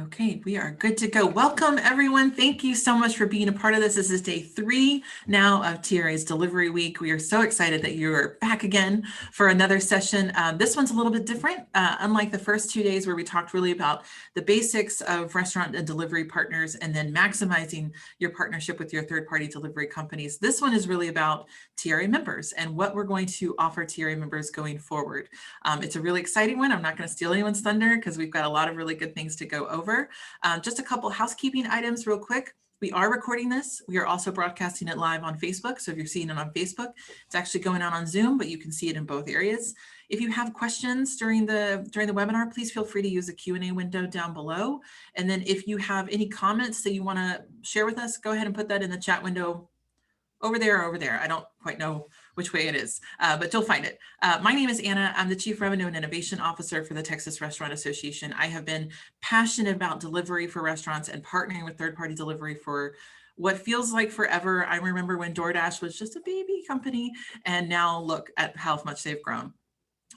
Okay, we are good to go. Welcome, everyone. Thank you so much for being a part of this. This is day 3 now of TRA's Delivery Week. We are so excited that you're back again for another session. This one's a little bit different, unlike the first 2 days where we talked really about the basics of restaurant and delivery partners and then maximizing your partnership with your third-party delivery companies. This one is really about TRA members and what we're going to offer TRA members going forward. It's a really exciting one. I'm not going to steal anyone's thunder because we've got a lot of really good things to go over. Just a couple housekeeping items real quick. We are recording this. We are also broadcasting it live on Facebook. So if you're seeing it on Facebook, it's actually going on Zoom, but you can see it in both areas. If you have questions during the webinar, please feel free to use the Q&A window down below. And then if you have any comments that you want to share with us, go ahead and put that in the chat window over there or over there. I don't quite know which way it is, but you'll find it. My name is Anna. I'm the Chief Revenue and Innovation Officer for the Texas Restaurant Association. I have been passionate about delivery for restaurants and partnering with third-party delivery for what feels like forever. I remember when DoorDash was just a baby company, and now look at how much they've grown.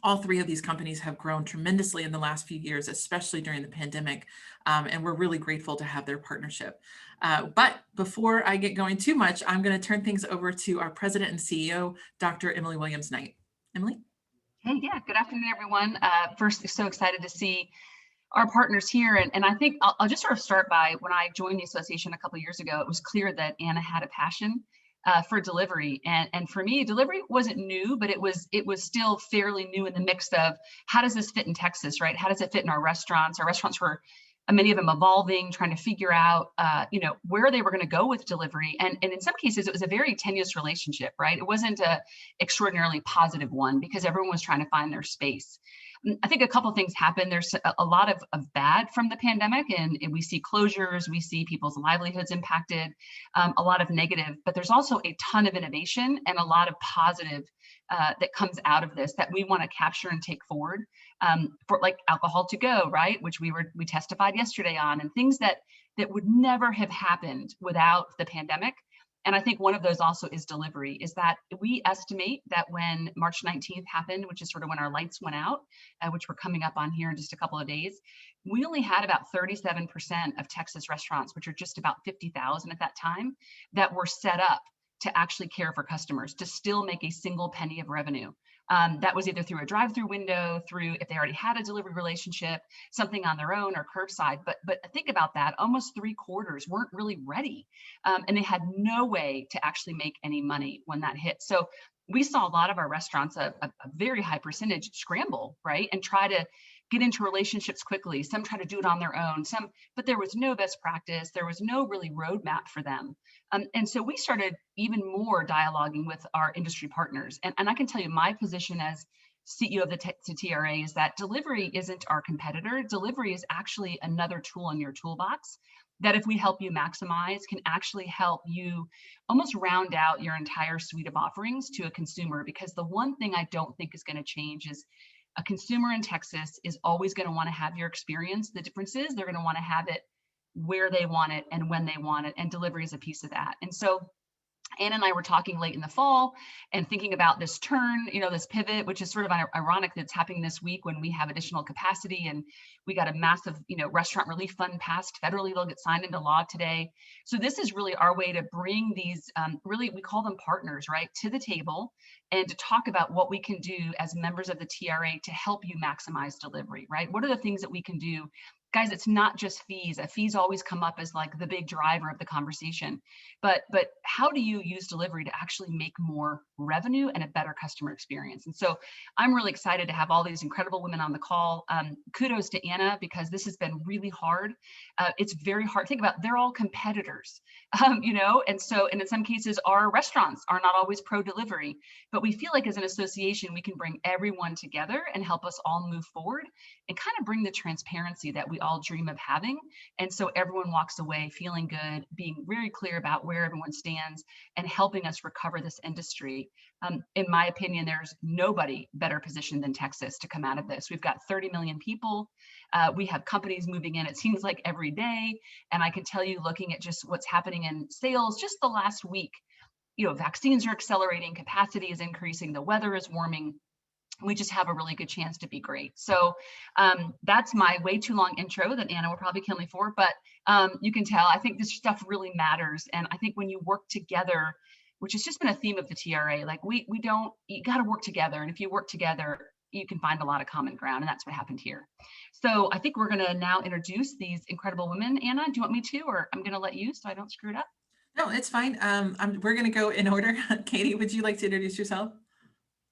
All 3 of these companies have grown tremendously in the last few years, especially during the pandemic, and we're really grateful to have their partnership. But before I get going too much, I'm going to turn things over to our President and CEO, Dr. Emily Williams-Knight. Emily? Hey, yeah, good afternoon, everyone. First, so excited to see our partners here. And I think I'll just sort of start by, when I joined the association a couple of years ago, it was clear that Anna had a passion for delivery. And for me, delivery wasn't new, but it was still fairly new in the mix of how does this fit in Texas, right? How does it fit in our restaurants? Our restaurants were, many of them evolving, trying to figure out, where they were going to go with delivery. And in some cases, it was a very tenuous relationship, right? It wasn't an extraordinarily positive one because everyone was trying to find their space. I think a couple of things happened. There's a lot of bad from the pandemic, and we see closures, we see people's livelihoods impacted, a lot of negative, but there's also a ton of innovation and a lot of positive that comes out of this that we want to capture and take forward, for like alcohol to go, right? Which we testified yesterday on, and things that would never have happened without the pandemic. And I think one of those also is delivery, is that we estimate that when March 19th happened, which is sort of when our lights went out, which we're coming up on here in just a couple of days, we only had about 37% of Texas restaurants, which are just about 50,000 at that time, that were set up to actually care for customers, to still make a single penny of revenue. That was either through a drive-through window, through if they already had a delivery relationship, something on their own, or curbside. But think about that, almost 3/4 weren't really ready, and they had no way to actually make any money when that hit. So we saw a lot of our restaurants, a very high percentage, scramble, right, and try to get into relationships quickly. Some try to do it on their own, but there was no best practice. There was no really roadmap for them. And so we started even more dialoguing with our industry partners. And I can tell you my position as CEO of the TRA is that delivery isn't our competitor. Delivery is actually another tool in your toolbox that, if we help you maximize, can actually help you almost round out your entire suite of offerings to a consumer. Because the one thing I don't think is going to change is a consumer in Texas is always going to want to have your experience. The difference is they're going to want to have it where they want it and when they want it, and delivery is a piece of that. And so Anna and I were talking late in the fall and thinking about this turn, this pivot, which is sort of ironic that it's happening this week when we have additional capacity, and we got a massive, restaurant relief fund passed federally. They'll get signed into law today. So this is really our way to bring these, really, we call them partners, right, to the table, and to talk about what we can do as members of the TRA to help you maximize delivery, right? What are the things that we can do? Guys, it's not just fees. Fees always come up as like the big driver of the conversation, but how do you use delivery to actually make more revenue and a better customer experience? And so I'm really excited to have all these incredible women on the call. Kudos to Anna, because this has been really hard. It's very hard. Think about, they're all competitors, and in some cases our restaurants are not always pro delivery, but we feel like as an association, we can bring everyone together and help us all move forward and kind of bring the transparency that we all dream of having. And so everyone walks away feeling good, being very clear about where everyone stands, and helping us recover this industry. In my opinion, there's nobody better positioned than Texas to come out of this. We've got 30 million people. We have companies moving in, it seems like every day. And I can tell you, looking at just what's happening in sales just the last week, vaccines are accelerating, capacity is increasing, the weather is warming. we just have a really good chance to be great. So that's my way too long intro that Anna will probably kill me for, but you can tell, I think this stuff really matters. And I think when you work together, which has just been a theme of the TRA, like you got to work together. And if you work together, you can find a lot of common ground. And that's what happened here. So I think we're going to now introduce these incredible women. Anna, do you want me to, or I'm going to let you so I don't screw it up? No, it's fine. We're going to go in order. Katie, would you like to introduce yourself?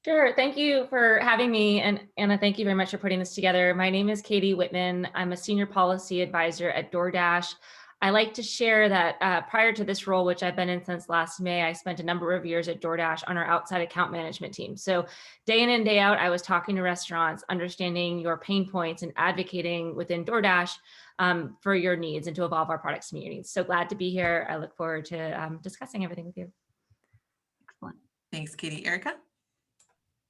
Sure. Thank you for having me. And Anna, thank you very much for putting this together. My name is Katie Whitman. I'm a senior policy advisor at DoorDash. I like to share that prior to this role, which I've been in since last May, I spent a number of years at DoorDash on our outside account management team. So day in and day out, I was talking to restaurants, understanding your pain points and advocating within DoorDash for your needs and to evolve our products to meet your needs. So glad to be here. I look forward to discussing everything with you. Excellent. Thanks, Katie. Erica?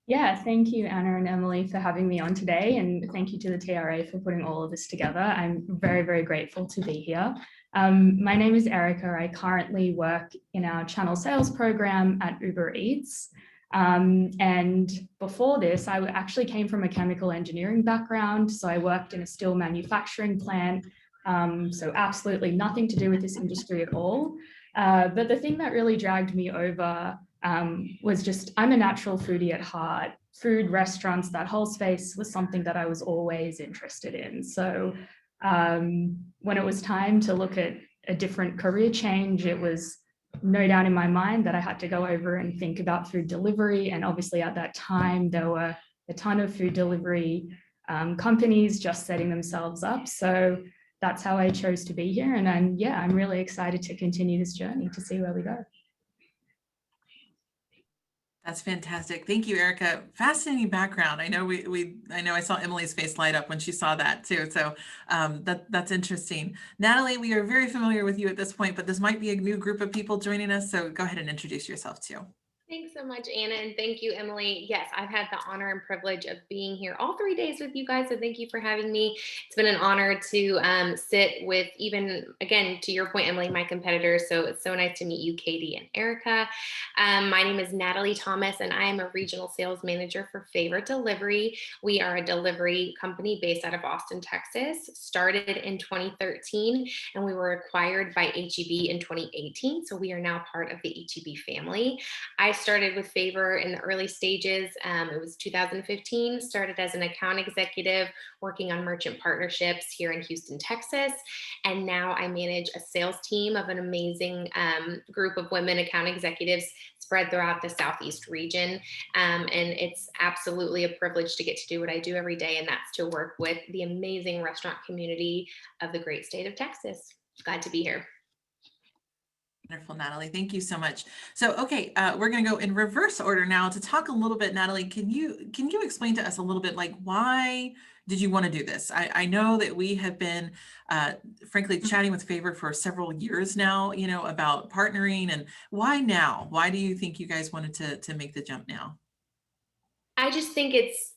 Yeah, thank you, Anna and Emily, for having me on today. And thank you to the TRA for putting all of this together. I'm very, very grateful to be here. My name is Erica. I currently work in our channel sales program at Ubereats. And before this, I actually came from a chemical engineering background. So I worked in a steel manufacturing plant. So absolutely nothing to do with this industry at all. But the thing that really dragged me over was just, I'm a natural foodie at heart. Food, restaurants, that whole space was something that I was always interested in. So when it was time to look at a different career change, it was no doubt in my mind that I had to go over and think about food delivery. And obviously at that time, there were a ton of food delivery companies just setting themselves up. So that's how I chose to be here. And I'm really excited to continue this journey to see where we go. That's fantastic. Thank you, Erica. Fascinating background. I know I know I saw Emily's face light up when she saw that too. So that's interesting. Natalie, we are very familiar with you at this point, but this might be a new group of people joining us. So go ahead and introduce yourself too. Thanks so much, Anna, and thank you, Emily. Yes, I've had the honor and privilege of being here all 3 days with you guys, so thank you for having me. It's been an honor to sit with, even, again, to your point, Emily, my competitors, so it's so nice to meet you, Katie and Erica. My name is Natalie Thomas, and I am a regional sales manager for Favor Delivery. We are a delivery company based out of Austin, Texas, started in 2013, and we were acquired by HEB in 2018, so we are now part of the HEB family. I started with Favor in the early stages. It was 2015, started as an account executive working on merchant partnerships here in Houston, Texas. And now I manage a sales team of an amazing group of women account executives spread throughout the Southeast region. And it's absolutely a privilege to get to do what I do every day. And that's to work with the amazing restaurant community of the great state of Texas. Glad to be here. Wonderful, Natalie. Thank you so much. So, okay, we're going to go in reverse order now to talk a little bit. Natalie, can you explain to us a little bit, like, why did you want to do this? I know that we have been, frankly, chatting with Favor for several years now, about partnering, and why now? Why do you think you guys wanted to make the jump now? I just think it's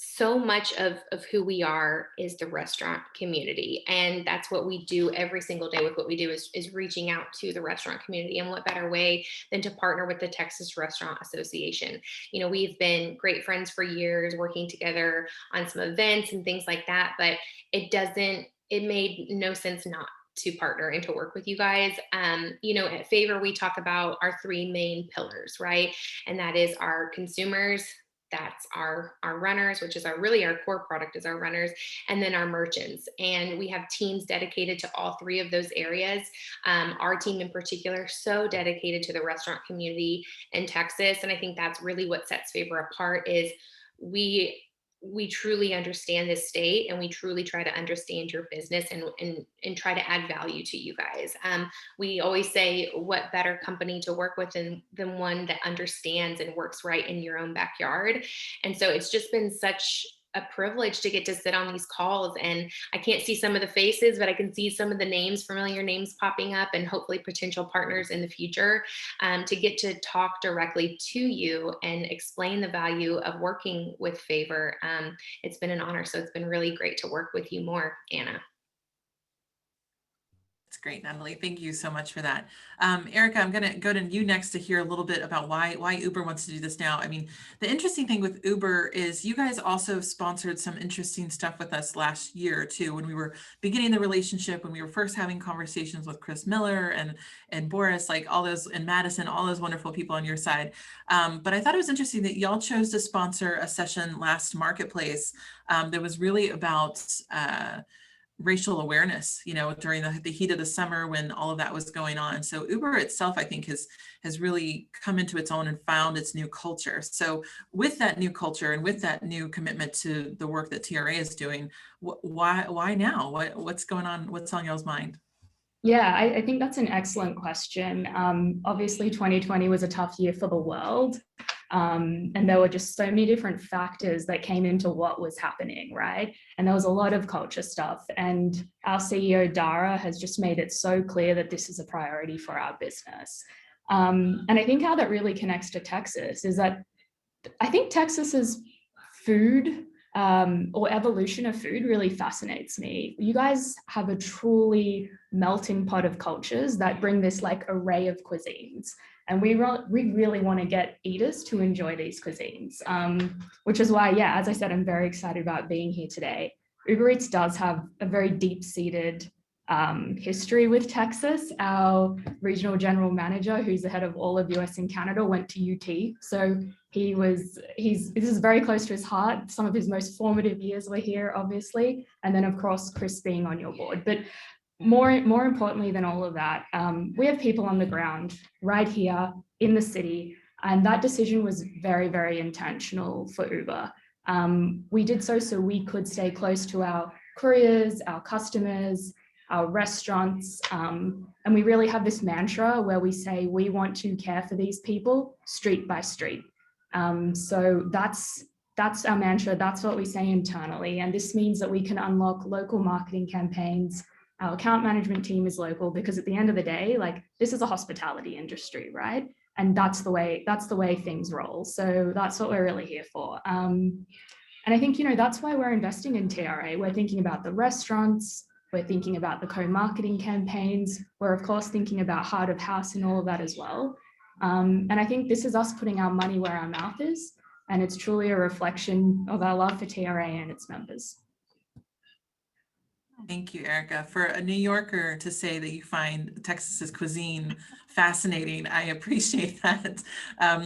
so much of who we are is the restaurant community. And that's what we do every single day with what we do is reaching out to the restaurant community. And what better way than to partner with the Texas Restaurant Association? We've been great friends for years, working together on some events and things like that, but it made no sense not to partner and to work with you guys. At Favor, we talk about our three main pillars, right? And that is our consumers, that's our runners, which is our core product is our runners, and then our merchants. And we have teams dedicated to all three of those areas. Our team in particular, so dedicated to the restaurant community in Texas. And I think that's really what sets Favor apart is we truly understand this state, and we truly try to understand your business and try to add value to you guys. We always say, what better company to work with than one that understands and works right in your own backyard. And so it's just been such a privilege to get to sit on these calls, and I can't see some of the faces, but I can see some of the names, familiar names popping up, and hopefully potential partners in the future, to get to talk directly to you and explain the value of working with Favor. It's been an honor. So it's been really great to work with you more, Anna. That's great, Natalie. Thank you so much for that. Erica, I'm going to go to you next to hear a little bit about why Uber wants to do this now. I mean, the interesting thing with Uber is you guys also sponsored some interesting stuff with us last year too, when we were beginning the relationship, when we were first having conversations with Chris Miller and Boris, like all those, and Madison, all those wonderful people on your side. But I thought it was interesting that y'all chose to sponsor a session last Marketplace that was really about racial awareness, during the heat of the summer when all of that was going on. So Uber itself, I think, has really come into its own and found its new culture. So with that new culture and with that new commitment to the work that TRA is doing, why now? What's going on? What's on y'all's mind? Yeah, I think that's an excellent question. Obviously, 2020 was a tough year for the world. And there were just so many different factors that came into what was happening, right? And there was a lot of culture stuff. And our CEO, Dara, has just made it so clear that this is a priority for our business. And I think how that really connects to Texas is that I think Texas's food or evolution of food really fascinates me. You guys have a truly melting pot of cultures that bring this like array of cuisines. And we really want to get eaters to enjoy these cuisines, which is why, yeah, as I said, I'm very excited about being here today. Ubereats does have a very deep-seated history with Texas. Our regional general manager, who's the head of all of US and Canada, went to UT. So this is very close to his heart. Some of his most formative years were here, obviously. And then of course, Chris being on your board. But more importantly than all of that, we have people on the ground right here in the city. And that decision was very, very intentional for Uber. We did so we could stay close to our couriers, our customers, our restaurants. And we really have this mantra where we say, we want to care for these people street by street. So that's our mantra. That's what we say internally. And this means that we can unlock local marketing campaigns. Our account management team is local because at the end of the day, like this is a hospitality industry, right? And that's the way things roll. So that's what we're really here for. And I think, that's why we're investing in TRA. We're thinking about the restaurants. We're thinking about the co-marketing campaigns. We're of course thinking about heart of house and all of that as well. And I think this is us putting our money where our mouth is. And it's truly a reflection of our love for TRA and its members. Thank you, Erica. For a New Yorker to say that you find Texas's cuisine fascinating, I appreciate that.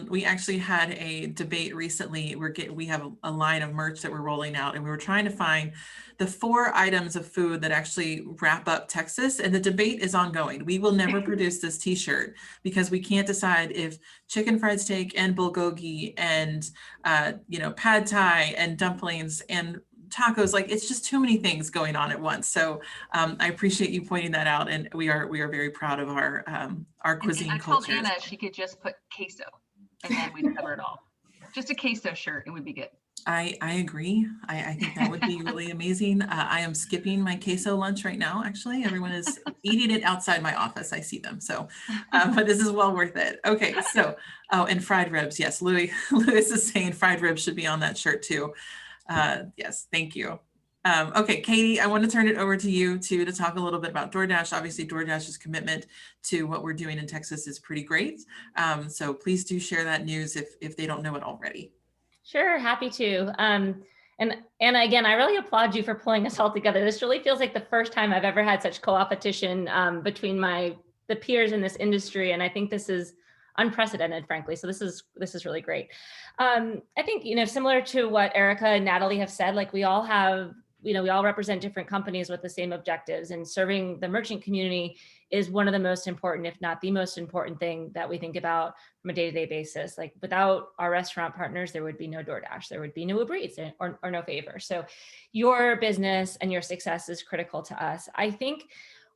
We actually had a debate recently. We have a line of merch that we're rolling out, and we were trying to find the 4 items of food that actually wrap up Texas, and the debate is ongoing. We will never produce this t-shirt because we can't decide if chicken fried steak and bulgogi and pad thai and dumplings and tacos, like it's just too many things going on at once. So I appreciate you pointing that out, and we are very proud of our cuisine culture. I told Anna she could just put queso, and then we'd cover it all. Just a queso shirt, it would be good. I agree. I think that would be really amazing. I am skipping my queso lunch right now. Actually, everyone is eating it outside my office. I see them. So, but this is well worth it. Okay. So, and fried ribs. Yes. Louis is saying fried ribs should be on that shirt too. Yes. Thank you. Okay, Katie, I want to turn it over to you to talk a little bit about DoorDash. Obviously, DoorDash's commitment to what we're doing in Texas is pretty great. So please do share that news if they don't know it already. Sure, happy to. And again, I really applaud you for pulling us all together. This really feels like the first time I've ever had such co-opetition between the peers in this industry, and I think this is unprecedented, frankly. So this is really great. I think similar to what Erica and Natalie have said, like we all represent different companies with the same objectives, and serving the merchant community is one of the most important, if not the most important thing that we think about from a day-to-day basis. Like without our restaurant partners, there would be no DoorDash, there would be no Ubereats or no Favor. So your business and your success is critical to us. I think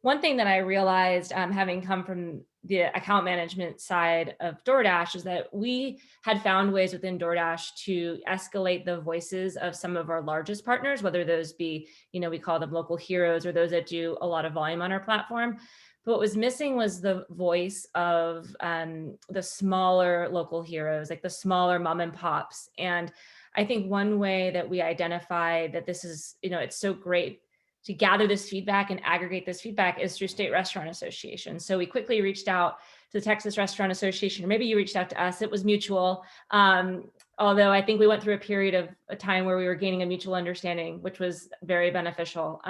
one thing that I realized, having come from the account management side of DoorDash, is that we had found ways within DoorDash to escalate the voices of some of our largest partners, whether those be, we call them local heroes, or those that do a lot of volume on our platform. But what was missing was the voice of the smaller local heroes, like the smaller mom and pops. And I think one way that we identified that this is, it's so great to gather this feedback and aggregate this feedback is through state restaurant associations. So we quickly reached out to the Texas Restaurant Association, or maybe you reached out to us. It was mutual. Although I think we went through a period of a time where we were gaining a mutual understanding, which was very beneficial.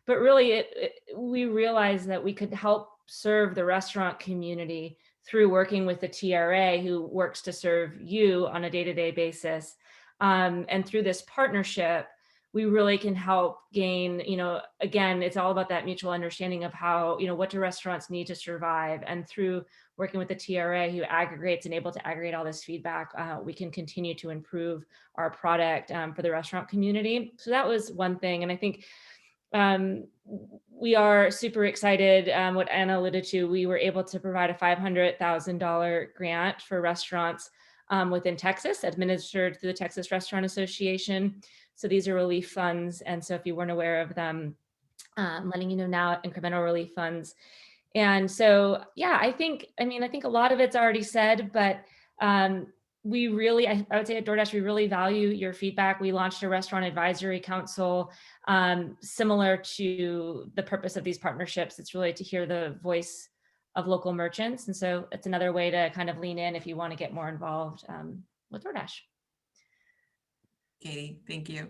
But really, we realized that we could help serve the restaurant community through working with the TRA, who works to serve you on a day-to-day basis. And through this partnership, we really can help gain, again, it's all about that mutual understanding of how, what do restaurants need to survive? And through working with the TRA, who aggregates and able to aggregate all this feedback, we can continue to improve our product for the restaurant community. So that was one thing. And I think we are super excited. What Anna alluded to, we were able to provide a $500,000 grant for restaurants within Texas, administered through the Texas Restaurant Association. So these are relief funds. And so if you weren't aware of them, letting you know now, incremental relief funds. And so, yeah, I think a lot of it's already said, but we really, I would say at DoorDash, we really value your feedback. We launched a restaurant advisory council, similar to the purpose of these partnerships. It's really to hear the voice of local merchants. And so it's another way to kind of lean in if you want to get more involved with DoorDash. Katie, thank you.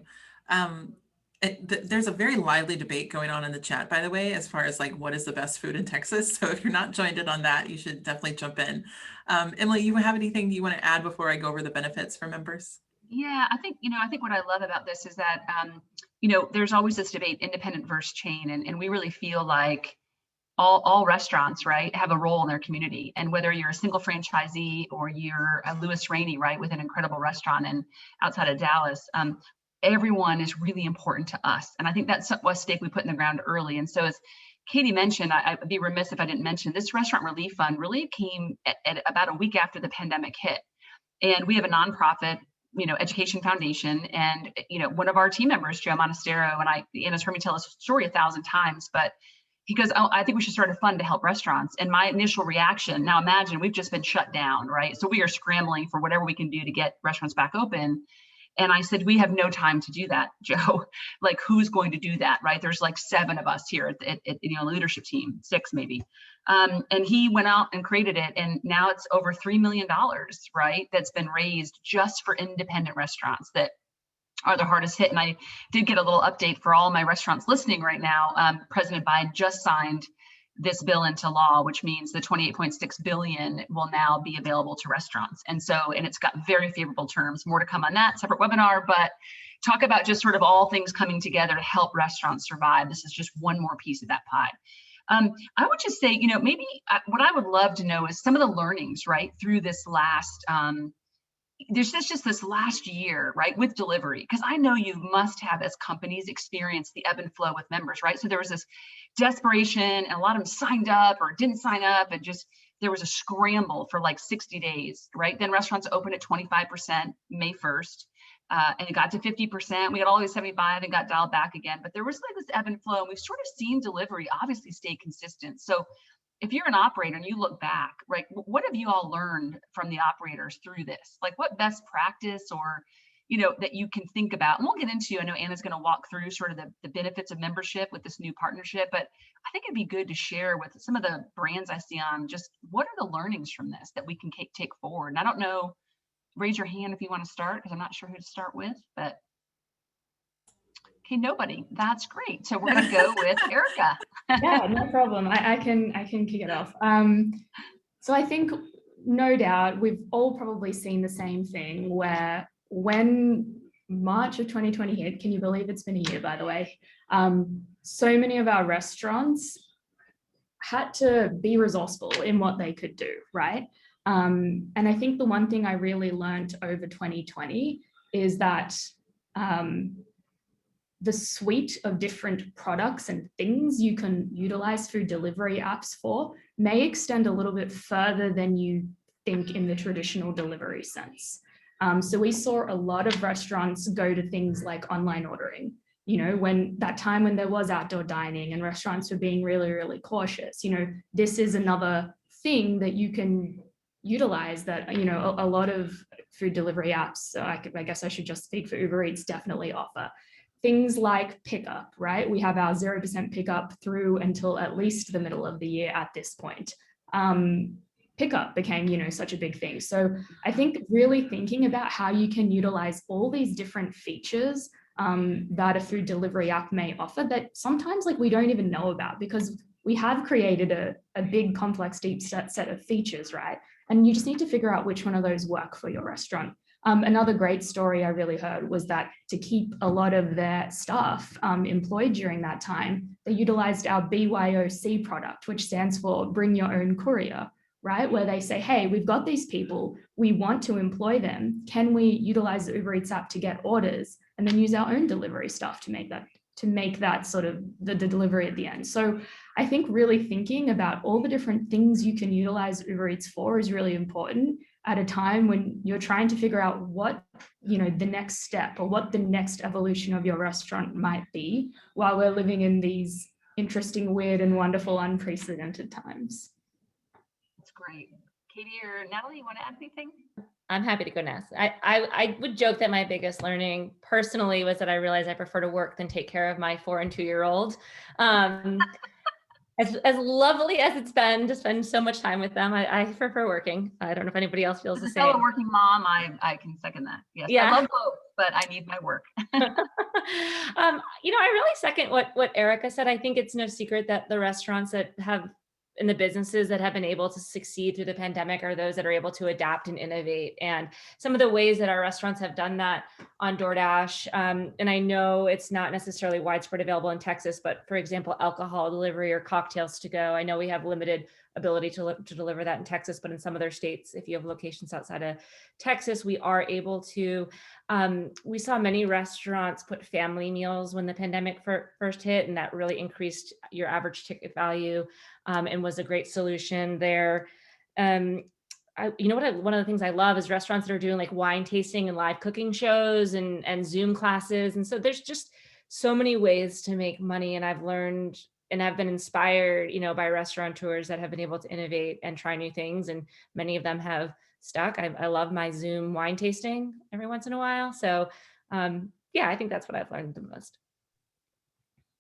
There's a very lively debate going on in the chat, by the way, as far as like what is the best food in Texas. So if you're not joined in on that, you should definitely jump in. Emily, you have anything you want to add before I go over the benefits for members? Yeah, I think what I love about this is that, there's always this debate, independent versus chain. And we really feel like all restaurants, right, have a role in their community. And whether you're a single franchisee or you're a Louis Rainey, right, with an incredible restaurant outside of Dallas, everyone is really important to us. And I think that's a stake we put in the ground early. And so as Katie mentioned, I'd be remiss if I didn't mention this restaurant relief fund really came at about a week after the pandemic hit. And we have a nonprofit, education foundation. And, one of our team members, Joe Monastero, and Anna's heard me tell this story 1,000 times, but he goes, oh, I think we should start a fund to help restaurants. And my initial reaction, now imagine we've just been shut down, right? So we are scrambling for whatever we can do to get restaurants back open. And I said, we have no time to do that, Joe. Like, who's going to do that, right? There's like 7 of us here at the leadership team, 6 maybe. And he went out and created it. And now it's over $3 million, right? That's been raised just for independent restaurants that are the hardest hit. And I did get a little update for all my restaurants listening right now. President Biden just signed this bill into law, which means the $28.6 billion will now be available to restaurants. And it's got very favorable terms. More to come on that, separate webinar, but talk about just sort of all things coming together to help restaurants survive. This is just one more piece of that pie. I would just say, maybe what I would love to know is some of the learnings, right, through this last, there's just this last year, right, with delivery, because I know you must have, as companies, experienced the ebb and flow with members, right? So there was this desperation and a lot of them signed up or didn't sign up, and just there was a scramble for like 60 days, right? Then restaurants opened at 25% May 1st, and it got to 50%. We got all the way to 75 and got dialed back again, but there was like this ebb and flow, and we've sort of seen delivery obviously stay consistent. So if you're an operator and you look back, right, what have you all learned from the operators through this? Like, what best practice or, that you can think about? And we'll get into, I know Anna's going to walk through sort of the benefits of membership with this new partnership, but I think it'd be good to share with some of the brands I see on just what are the learnings from this that we can take forward. And I don't know, raise your hand if you want to start, because I'm not sure who to start with, but okay, nobody. That's great. So we're going to go with Erica. Yeah, no problem. I can kick it off. So I think, no doubt, we've all probably seen the same thing where when March of 2020 hit, can you believe it's been a year, by the way? So many of our restaurants had to be resourceful in what they could do, right? And I think the one thing I really learned over 2020 is that the suite of different products and things you can utilize through delivery apps for may extend a little bit further than you think in the traditional delivery sense. So we saw a lot of restaurants go to things like online ordering, when there was outdoor dining and restaurants were being really, really cautious. This is another thing that you can utilize that, a lot of food delivery apps, so I guess I should just speak for Ubereats, definitely offer. things like pickup, right? We have our 0% pickup through until at least the middle of the year at this point. Pickup became, such a big thing. So I think really thinking about how you can utilize all these different features that a food delivery app may offer that sometimes we don't even know about, because we have created a big, complex, deep set of features, right? And you just need to figure out which one of those work for your restaurant. Another great story I really heard was that to keep a lot of their staff employed during that time, they utilized our BYOC product, which stands for Bring Your Own Courier, right? Where they say, hey, we've got these people, we want to employ them. Can we utilize the Ubereats app to get orders and then use our own delivery staff to make that sort of the delivery at the end? So I think really thinking about all the different things you can utilize Ubereats for is really important at a time when you're trying to figure out what, the next step or what the next evolution of your restaurant might be, while we're living in these interesting, weird, and wonderful, unprecedented times. That's great. Katie or Natalie, you want to add anything? I'm happy to go next. I would joke that my biggest learning personally was that I realized I prefer to work than take care of my 4 and 2-year-old. As lovely as it's been to spend so much time with them, I prefer working. I don't know if anybody else feels the same. As a working mom, I can second that. Yes, yeah. I love both, but I need my work. I really second what Erica said. I think it's no secret that the restaurants that have and the businesses that have been able to succeed through the pandemic are those that are able to adapt and innovate. And some of the ways that our restaurants have done that on DoorDash, and I know it's not necessarily widespread available in Texas, but for example, alcohol delivery or cocktails to go. I know we have limited ability to deliver that in Texas, but in some other states, if you have locations outside of Texas, we are able to. We saw many restaurants put family meals when the pandemic first hit, and that really increased your average ticket value and was a great solution there. One of the things I love is restaurants that are doing wine tasting and live cooking shows and Zoom classes. And so there's just so many ways to make money. And I've learned and I've been inspired, by restaurateurs that have been able to innovate and try new things. And many of them have stuck. I love my Zoom wine tasting every once in a while. So I think that's what I've learned the most.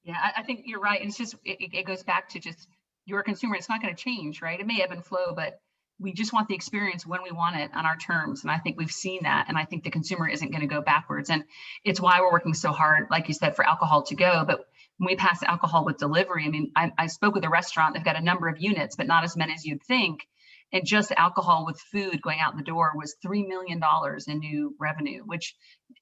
Yeah, I think you're right. And it's just, it goes back to just, you're a consumer. It's not going to change, right? It may ebb and flow, but we just want the experience when we want it on our terms. And I think we've seen that. And I think the consumer isn't going to go backwards. And it's why we're working so hard, like you said, for alcohol to go. But when we pass alcohol with delivery, I mean, I spoke with a restaurant. They've got a number of units, but not as many as you'd think. And just alcohol with food going out the door was $3 million in new revenue, which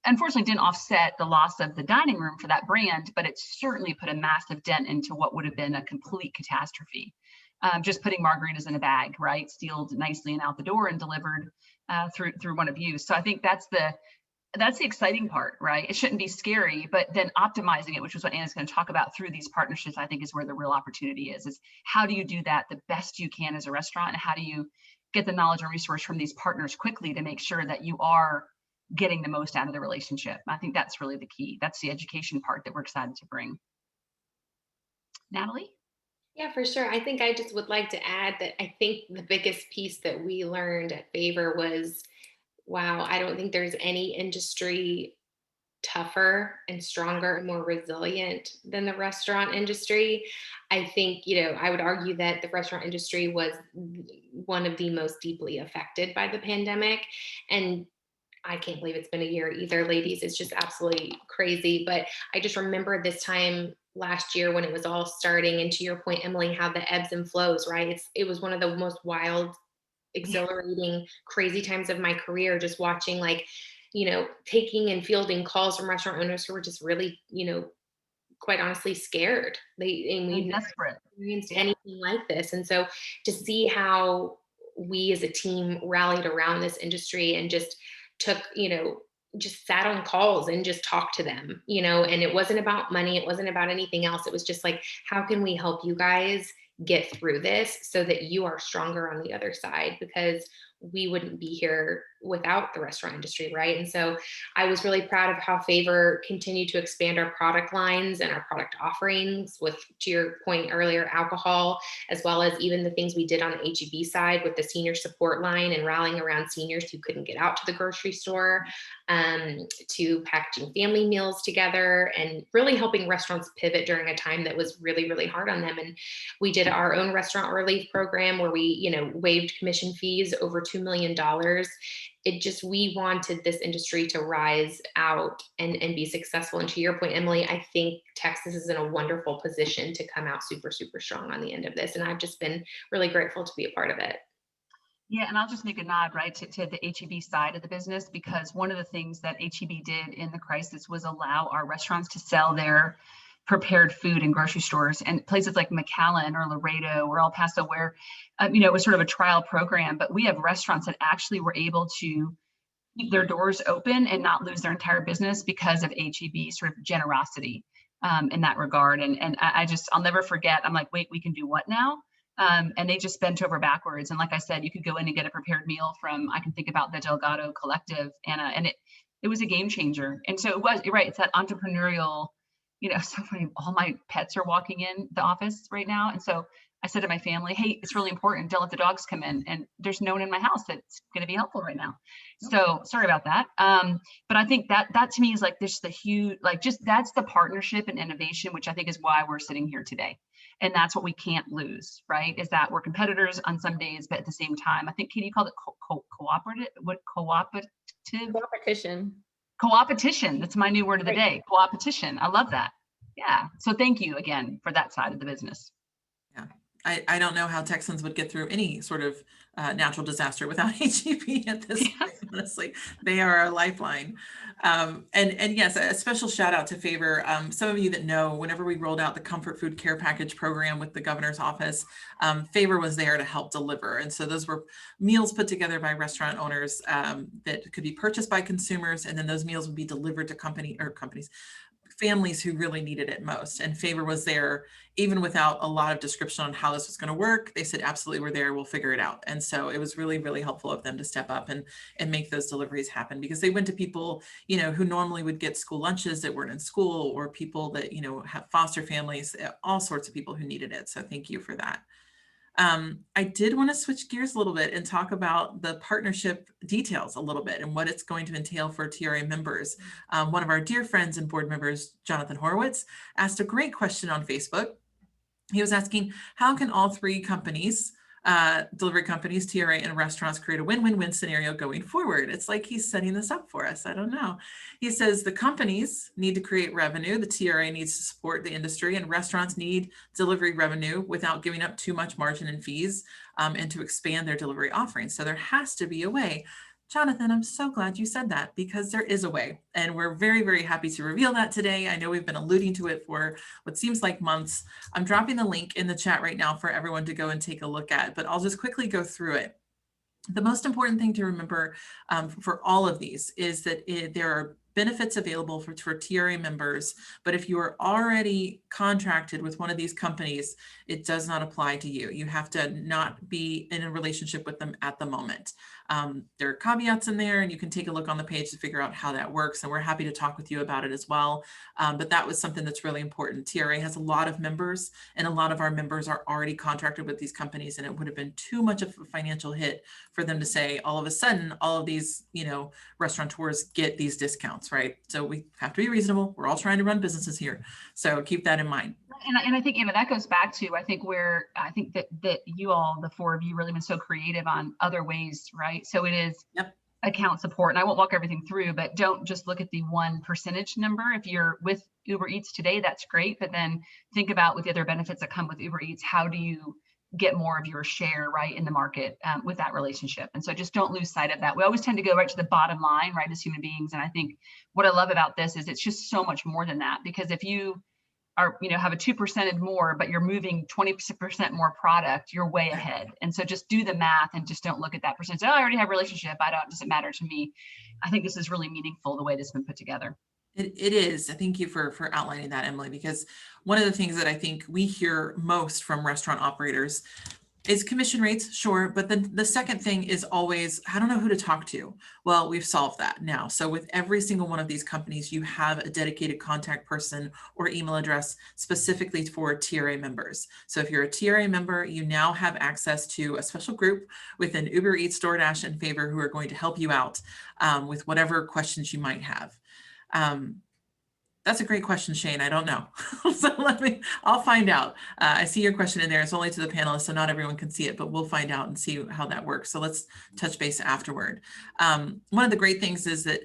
unfortunately didn't offset the loss of the dining room for that brand, but it certainly put a massive dent into what would have been a complete catastrophe. Just putting margaritas in a bag, right? Sealed nicely and out the door and delivered through one of you. So I think that's the exciting part, right? It shouldn't be scary, but then optimizing it, which is what Anna's going to talk about through these partnerships, I think is where the real opportunity is how do you do that the best you can as a restaurant? And how do you get the knowledge and resource from these partners quickly to make sure that you are getting the most out of the relationship? I think that's really the key. That's the education part that we're excited to bring. Natalie? Yeah, for sure. I think I just would like to add that I think the biggest piece that we learned at Favor was, wow, I don't think there's any industry tougher and stronger and more resilient than the restaurant industry. I think, I would argue that the restaurant industry was one of the most deeply affected by the pandemic. And I can't believe it's been a year either, ladies. It's just absolutely crazy. But I just remember this time last year when it was all starting, and to your point, Emily, how the ebbs and flows, right? It was one of the most wild, exhilarating, crazy times of my career, just watching taking and fielding calls from restaurant owners who were just really, quite honestly scared. We've never experienced anything like this. And so to see how we as a team rallied around this industry and just took, just sat on calls and just talked to them, and it wasn't about money. It wasn't about anything else. It was just how can we help you guys get through this so that you are stronger on the other side, because we wouldn't be here without the restaurant industry, right? And so I was really proud of how Favor continued to expand our product lines and our product offerings with, to your point earlier, alcohol, as well as even the things we did on the HEB side with the senior support line and rallying around seniors who couldn't get out to the grocery store, to packaging family meals together and really helping restaurants pivot during a time that was really, really hard on them. And we did our own restaurant relief program where we, waived commission fees over $2 million. We wanted this industry to rise out and be successful. And to your point, Emily, I think Texas is in a wonderful position to come out super, super strong on the end of this. And I've just been really grateful to be a part of it. Yeah, and I'll just make a nod, right, to the HEB side of the business, because one of the things that HEB did in the crisis was allow our restaurants to sell their prepared food in grocery stores, and places like McAllen or Laredo or El Paso, where, it was sort of a trial program, but we have restaurants that actually were able to keep their doors open and not lose their entire business because of HEB sort of generosity in that regard. And I'll never forget, I'm like, wait, we can do what now? And they just bent over backwards. And like I said, you could go in and get a prepared meal from, I can think about the Delgado Collective, and it was a game changer. And so you're right, it's that entrepreneurial, so funny, all my pets are walking in the office right now. And so I said to my family, hey, it's really important, don't let the dogs come in. And there's no one in my house that's going to be helpful right now. So sorry about that. But I think that to me is like, there's the huge, that's the partnership and innovation, which I think is why we're sitting here today. And that's what we can't lose, right? Is that we're competitors on some days, but at the same time, I think Katie called it cooperative. What cooperative? Coopetition. That's my new word of the day. Coopetition. I love that. Yeah. So thank you again for that side of the business. Yeah. I don't know how Texans would get through any sort of natural disaster without HEB at this point, honestly. They are a lifeline. And yes, a special shout out to Favor. Some of you that know, whenever we rolled out the Comfort Food Care Package program with the governor's office, Favor was there to help deliver. And so those were meals put together by restaurant owners that could be purchased by consumers. And then those meals would be delivered to families who really needed it most. And Favor was there, even without a lot of description on how this was going to work. They said, absolutely, we're there, we'll figure it out. And so it was really, really helpful of them to step up and make those deliveries happen, because they went to people, who normally would get school lunches that weren't in school, or people that, have foster families, all sorts of people who needed it. So thank you for that. I did want to switch gears a little bit and talk about the partnership details a little bit and what it's going to entail for TRA members. One of our dear friends and board members, Jonathan Horowitz, asked a great question on Facebook. He was asking, how can all three companies, delivery companies, TRA, and restaurants, create a win-win-win scenario going forward? It's like he's setting this up for us. I don't know. He says the companies need to create revenue, the TRA needs to support the industry, and restaurants need delivery revenue without giving up too much margin and fees, and to expand their delivery offerings. So there has to be a way. Jonathan, I'm so glad you said that, because there is a way, and we're very, very happy to reveal that today. I know we've been alluding to it for what seems like months. I'm dropping the link in the chat right now for everyone to go and take a look at, but I'll just quickly go through it. The most important thing to remember for all of these is that there are benefits available for TRA members, but if you are already contracted with one of these companies, it does not apply to you. You have to not be in a relationship with them at the moment. There are caveats in there, and you can take a look on the page to figure out how that works, and we're happy to talk with you about it as well. But that was something that's really important. TRA has a lot of members, and a lot of our members are already contracted with these companies, and it would have been too much of a financial hit for them to say, all of a sudden, all of these, restaurateurs get these discounts, right? So we have to be reasonable. We're all trying to run businesses here. So keep that in mind. And I think, that goes back to, I think that you all, the four of you, really been so creative on other ways, right? So it is account support, and I won't walk everything through, but don't just look at the 1% number. If you're with Ubereats today, that's great. But then think about with the other benefits that come with Ubereats, how do you get more of your share, right, in the market with that relationship? And so just don't lose sight of that. We always tend to go right to the bottom line, right, as human beings. And I think what I love about this is it's just so much more than that, because if you are, have a 2% more, but you're moving 20% more product, you're way ahead. And so just do the math and just don't look at that percentage. Oh, I already have a relationship. Doesn't matter to me. I think this is really meaningful the way this has been put together. It is. Thank you for outlining that, Emily, because one of the things that I think we hear most from restaurant operators is commission rates, sure, but then the second thing is always, I don't know who to talk to. Well, we've solved that now. So with every single one of these companies, you have a dedicated contact person or email address specifically for TRA members. So if you're a TRA member, you now have access to a special group within Ubereats, DoorDash, and Favor who are going to help you out with whatever questions you might have. That's a great question, Shane. I don't know. So I'll find out. I see your question in there. It's only to the panelists, so not everyone can see it, but we'll find out and see how that works. So let's touch base afterward. One of the great things is that,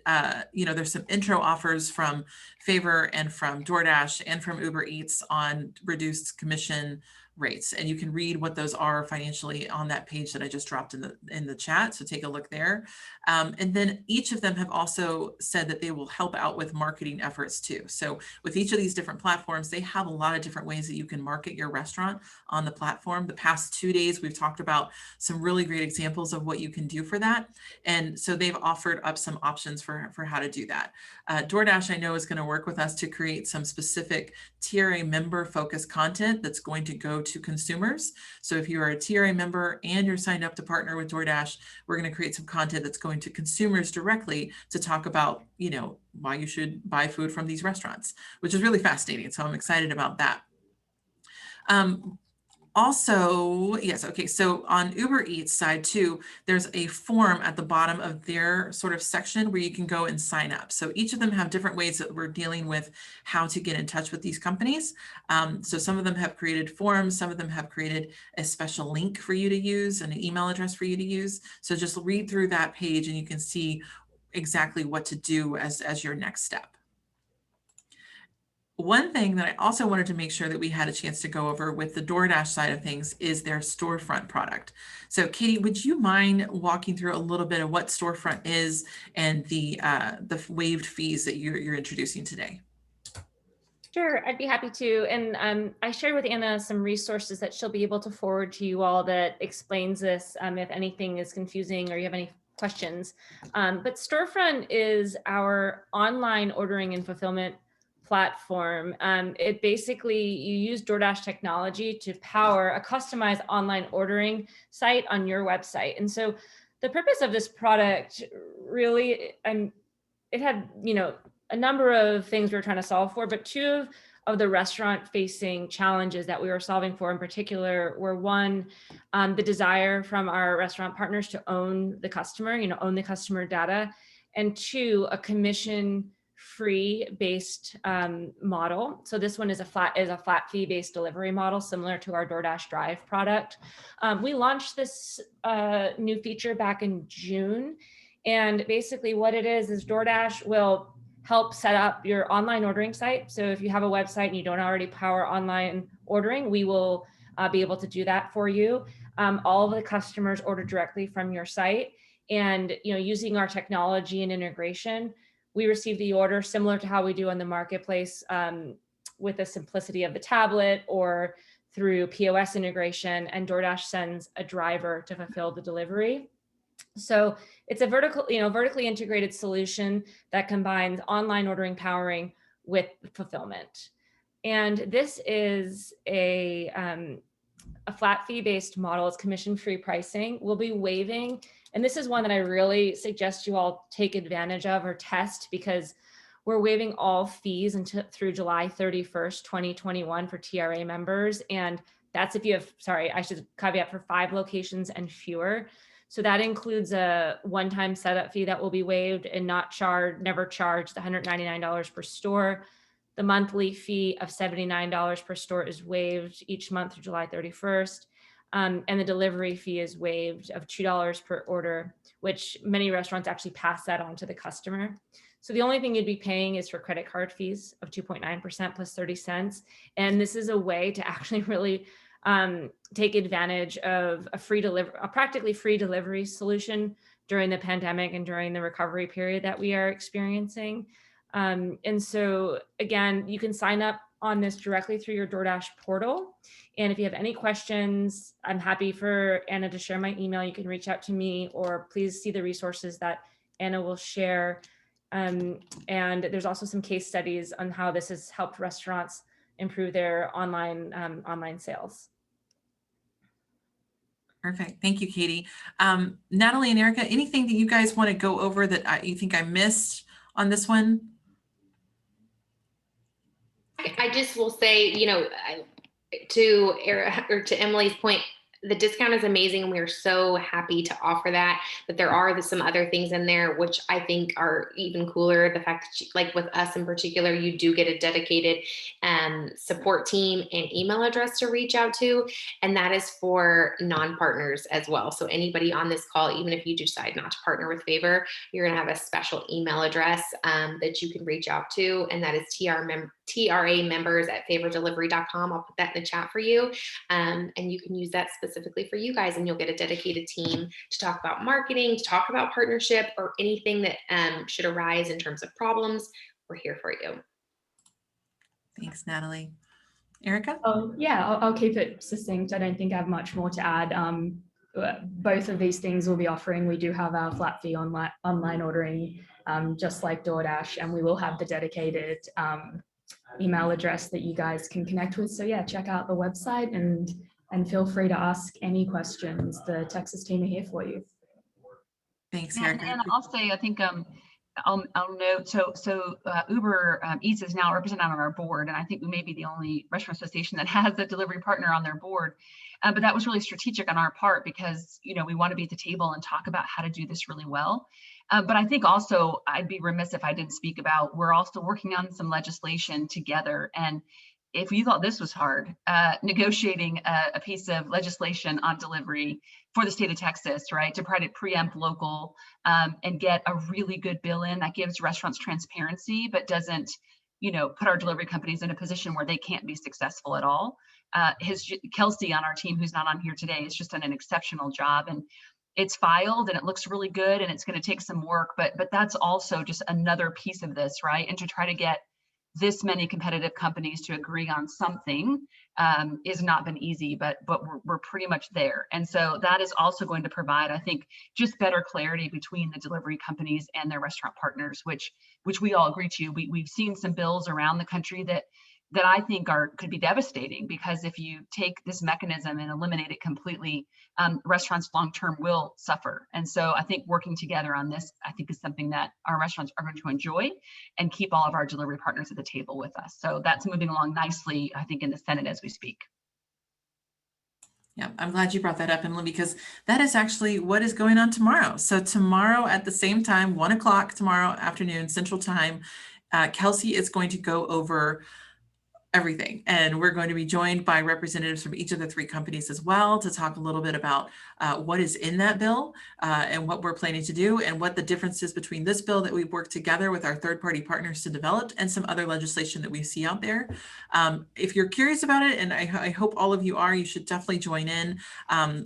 there's some intro offers from Favor and from DoorDash and from Ubereats on reduced commission rates. And you can read what those are financially on that page that I just dropped in the chat. So take a look there. And then each of them have also said that they will help out with marketing efforts too. So with each of these different platforms, they have a lot of different ways that you can market your restaurant on the platform. The past 2 days, we've talked about some really great examples of what you can do for that. And so they've offered up some options for how to do that. DoorDash, I know, is going to work with us to create some specific TRA member focused content that's going to go to consumers. So if you are a TRA member and you're signed up to partner with DoorDash, we're going to create some content that's going to consumers directly to talk about, why you should buy food from these restaurants, which is really fascinating. So I'm excited about that. Also, yes, okay, so on Ubereats side too, there's a form at the bottom of their sort of section where you can go and sign up. So each of them have different ways that we're dealing with how to get in touch with these companies. So some of them have created forms, some of them have created a special link for you to use and an email address for you to use. So just read through that page and you can see exactly what to do as your next step. One thing that I also wanted to make sure that we had a chance to go over with the DoorDash side of things is their storefront product. So Katie, would you mind walking through a little bit of what storefront is and the waived fees that you're introducing today? Sure, I'd be happy to. And I shared with Anna some resources that she'll be able to forward to you all that explains this if anything is confusing or you have any questions. But Storefront is our online ordering and fulfillment platform. It basically, you use DoorDash technology to power a customized online ordering site on your website. And so the purpose of this product really, it had, a number of things we were trying to solve for, but two of the restaurant facing challenges that we were solving for in particular were one, the desire from our restaurant partners to own the customer, own the customer data, and two, a commission-free based model. So this one is a flat fee based delivery model, similar to our DoorDash Drive product. We launched this new feature back in June. And basically what it is DoorDash will help set up your online ordering site. So if you have a website and you don't already power online ordering, we will be able to do that for you. All of the customers order directly from your site, and using our technology and integration, we receive the order similar to how we do on the marketplace, with the simplicity of the tablet or through POS integration, and DoorDash sends a driver to fulfill the delivery. So it's a vertically integrated solution that combines online ordering powering with fulfillment. And this is a flat fee based model. It's commission-free pricing. We'll be waiving, and this is one that I really suggest you all take advantage of or test, because we're waiving all fees through July 31st, 2021 for TRA members. And that's if you have, I should caveat, for 5 locations and fewer. So that includes a one-time setup fee that will be waived and never charged, $199 per store. The monthly fee of $79 per store is waived each month through July 31st. And the delivery fee is waived of $2 per order, which many restaurants actually pass that on to the customer. So the only thing you'd be paying is for credit card fees of 2.9% plus 30 cents. And this is a way to actually really take advantage of a practically free delivery solution during the pandemic and during the recovery period that we are experiencing. And so again, you can sign up on this directly through your DoorDash portal. And if you have any questions, I'm happy for Anna to share my email. You can reach out to me, or please see the resources that Anna will share. And there's also some case studies on how this has helped restaurants improve their online sales. Perfect. Thank you, Katie. Natalie and Erica, anything that you guys want to go over that you think I missed on this one? I just will say, to Emily's point, the discount is amazing and we are so happy to offer that. But there are some other things in there which I think are even cooler. The fact that, like with us in particular, you do get a dedicated support team and email address to reach out to. And that is for non-partners as well. So anybody on this call, even if you decide not to partner with Favor, you're going to have a special email address that you can reach out to. And that is TRA members at favordelivery.com. I'll put that in the chat for you. And you can use that specifically for you guys, and you'll get a dedicated team to talk about marketing, to talk about partnership, or anything that should arise in terms of problems. We're here for you. Thanks, Natalie. Erica? Oh, yeah, I'll keep it succinct. I don't think I have much more to add. Both of these things we'll be offering. We do have our flat fee online ordering, just like DoorDash, and we will have the dedicated email address that you guys can connect with. So yeah, check out the website and feel free to ask any questions. The Texas team are here for you. Thanks, Yeah, Erica. and I'll say, I think I'll note, so Ubereats is now represented on our board, and I think we may be the only restaurant association that has a delivery partner on their board. But that was really strategic on our part because, we want to be at the table and talk about how to do this really well. But I think also I'd be remiss if I didn't speak about, we're also working on some legislation together. And if you thought this was hard, negotiating a piece of legislation on delivery for the state of Texas, right, to try to preempt local and get a really good bill in that gives restaurants transparency, but doesn't, put our delivery companies in a position where they can't be successful at all. Kelsey on our team, who's not on here today, has just done an exceptional job, and it's filed and it looks really good, and it's going to take some work, but that's also just another piece of this, right? And to try to get this many competitive companies to agree on something has not been easy, but we're pretty much there. And so that is also going to provide, I think, just better clarity between the delivery companies and their restaurant partners, which we all agree to. We've seen some bills around the country that I think could be devastating, because if you take this mechanism and eliminate it completely, restaurants long-term will suffer. And so I think working together on this, I think, is something that our restaurants are going to enjoy and keep all of our delivery partners at the table with us. So that's moving along nicely, I think, in the Senate as we speak. Yeah, I'm glad you brought that up, Emily, because that is actually what is going on tomorrow. So tomorrow at the same time, 1 o'clock tomorrow afternoon, Central Time, Kelsey is going to go over everything. And we're going to be joined by representatives from each of the three companies as well to talk a little bit about what is in that bill and what we're planning to do, and what the difference is between this bill that we've worked together with our third-party partners to develop and some other legislation that we see out there. If you're curious about it, and I hope all of you are, you should definitely join in.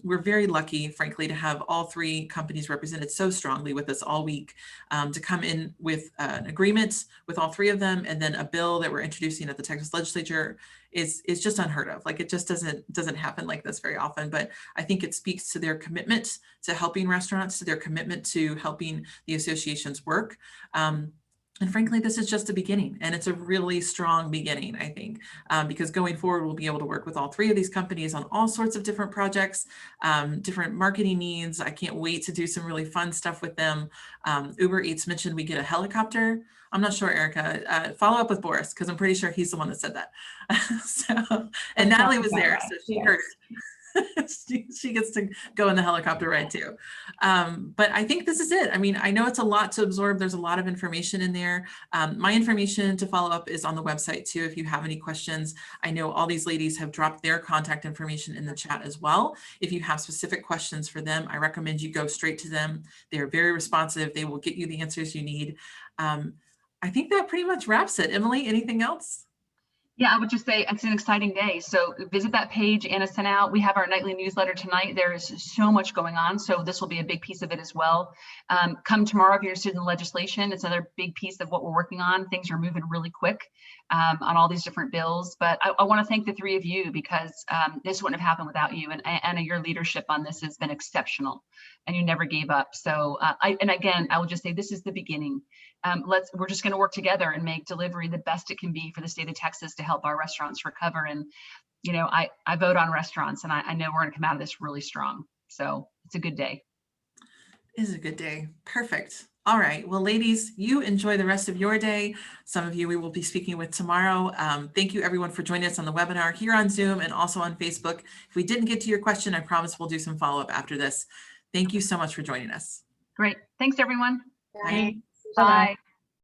We're very lucky, frankly, to have all three companies represented so strongly with us all week, to come in with an agreement with all three of them, and then a bill that we're introducing at the Texas legislature is just unheard of. Like, it just doesn't happen like this very often. But I think it speaks to their commitment to helping restaurants, to their commitment to helping the associations work. And frankly, this is just a beginning, and it's a really strong beginning, I think, because going forward, we'll be able to work with all three of these companies on all sorts of different projects, different marketing needs. I can't wait to do some really fun stuff with them. Ubereats mentioned we get a helicopter. I'm not sure, Erica. Follow up with Boris, because I'm pretty sure he's the one that said that. And Natalie was there, so she heard it. She gets to go in the helicopter ride too. But I think this is it. I mean, I know it's a lot to absorb. There's a lot of information in there. My information to follow up is on the website too, if you have any questions. I know all these ladies have dropped their contact information in the chat as well. If you have specific questions for them, I recommend you go straight to them. They're very responsive. They will get you the answers you need. I think that pretty much wraps it. Emily, anything else? Yeah, I would just say it's an exciting day. So visit that page Anna sent out. We have our nightly newsletter tonight. There is so much going on. So this will be a big piece of it as well. Come tomorrow if you're interested in the legislation. It's another big piece of what we're working on. Things are moving really quick on all these different bills. But I want to thank the three of you, because this wouldn't have happened without you. And Anna, your leadership on this has been exceptional, and you never gave up. So, and again, I will just say this is the beginning. we're just going to work together and make delivery the best it can be for the state of Texas to help our restaurants recover. And, you know, I vote on restaurants, and I know we're going to come out of this really strong. So it's a good day. It is a good day. Perfect. All right. Well, ladies, you enjoy the rest of your day. Some of you we will be speaking with tomorrow. Thank you everyone for joining us on the webinar here on Zoom and also on Facebook. If we didn't get to your question, I promise we'll do some follow-up after this. Thank you so much for joining us. Great. Thanks, everyone. Bye. Bye.